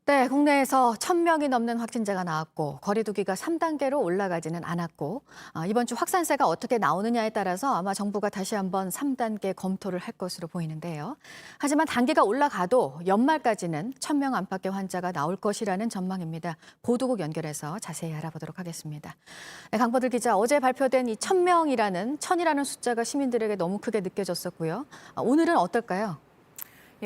네, 국내에서 1,000명이 넘는 확진자가 나왔고 거리 두기가 3단계로 올라가지는 않았고 이번 주 확산세가 어떻게 나오느냐에 따라서 아마 정부가 다시 한번 3단계 검토를 할 것으로 보이는데요. 하지만 단계가 올라가도 연말까지는 1,000명 안팎의 환자가 나올 것이라는 전망입니다. 보도국 연결해서 자세히 알아보도록 하겠습니다. 네, 강보들 기자, 어제 발표된 이 1,000이라는 숫자가 시민들에게 너무 크게 느껴졌었고요. 오늘은 어떨까요?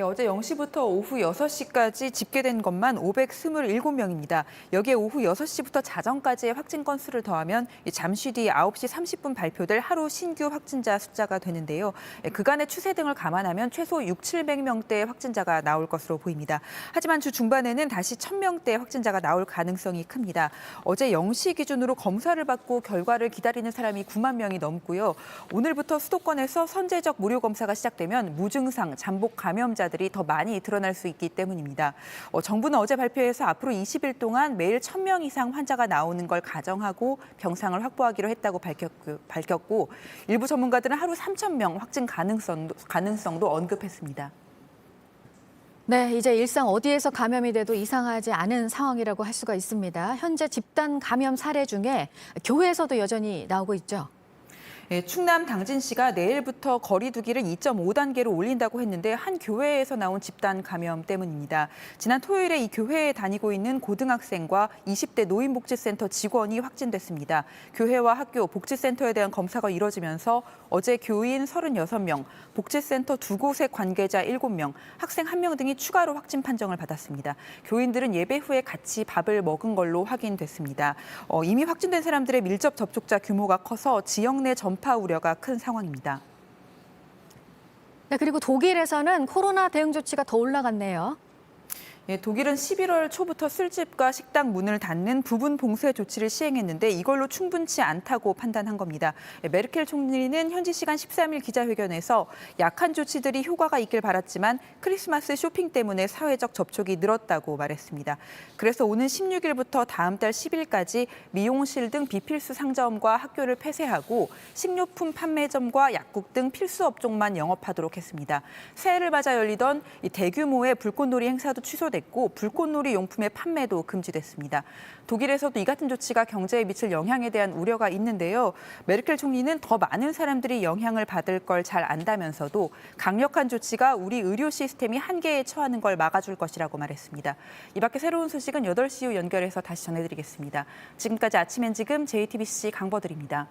어제 0시부터 오후 6시까지 집계된 것만 527명입니다. 여기에 오후 6시부터 자정까지의 확진 건수를 더하면 잠시 뒤 9시 30분 발표될 하루 신규 확진자 숫자가 되는데요. 그간의 추세 등을 감안하면 최소 6, 700명대의 확진자가 나올 것으로 보입니다. 하지만 주 중반에는 다시 1,000명대 확진자가 나올 가능성이 큽니다. 어제 0시 기준으로 검사를 받고 결과를 기다리는 사람이 9만 명이 넘고요. 오늘부터 수도권에서 선제적 무료 검사가 시작되면 무증상, 잠복 감염자 들이 더 많이 드러날 수 있기 때문입니다. 정부는 어제 발표해서 앞으로 20일 동안 매일 1,000명 이상 환자가 나오는 걸 가정하고 병상을 확보하기로 했다고 밝혔고 일부 전문가들은 하루 3,000명 확진 가능성도 언급했습니다. 네, 이제 일상 어디에서 감염이 돼도 이상하지 않은 상황이라고 할 수가 있습니다. 현재 집단 감염 사례 중에 교회에서도 여전히 나오고 있죠. 충남 당진시가 내일부터 거리 두기를 2.5단계로 올린다고 했는데 한 교회에서 나온 집단 감염 때문입니다. 지난 토요일에 이 교회에 다니고 있는 고등학생과 20대 노인복지센터 직원이 확진됐습니다. 교회와 학교, 복지센터에 대한 검사가 이뤄지면서 어제 교인 36명, 복지센터 2곳의 관계자 7명, 학생 1명 등이 추가로 확진 판정을 받았습니다. 교인들은 예배 후에 같이 밥을 먹은 걸로 확인됐습니다. 이미 확진된 사람들의 밀접 접촉자 규모가 커서 지역 내 전파 우려가 큰 상황입니다. 네, 그리고 독일에서는 코로나 대응 조치가 더 올라갔네요. 독일은 11월 초부터 술집과 식당 문을 닫는 부분 봉쇄 조치를 시행했는데 이걸로 충분치 않다고 판단한 겁니다. 메르켈 총리는 현지 시간 13일 기자회견에서 약한 조치들이 효과가 있길 바랐지만 크리스마스 쇼핑 때문에 사회적 접촉이 늘었다고 말했습니다. 그래서 오는 16일부터 다음 달 10일까지 미용실 등 비필수 상점과 학교를 폐쇄하고 식료품 판매점과 약국 등 필수 업종만 영업하도록 했습니다. 새해를 맞아 열리던 이 대규모의 불꽃놀이 행사도 취소됐고 불꽃놀이 용품의 판매도 금지됐습니다. 독일에서도 이 같은 조치가 경제에 미칠 영향에 대한 우려가 있는데요. 메르켈 총리는 더 많은 사람들이 영향을 받을 걸 잘 안다면서도 강력한 조치가 우리 의료 시스템이 한계에 처하는 걸 막아줄 것이라고 말했습니다. 이 밖에 새로운 소식은 8시 후 연결해서 다시 전해드리겠습니다. 지금까지 아침 엔지금 JTBC 강버들입니다.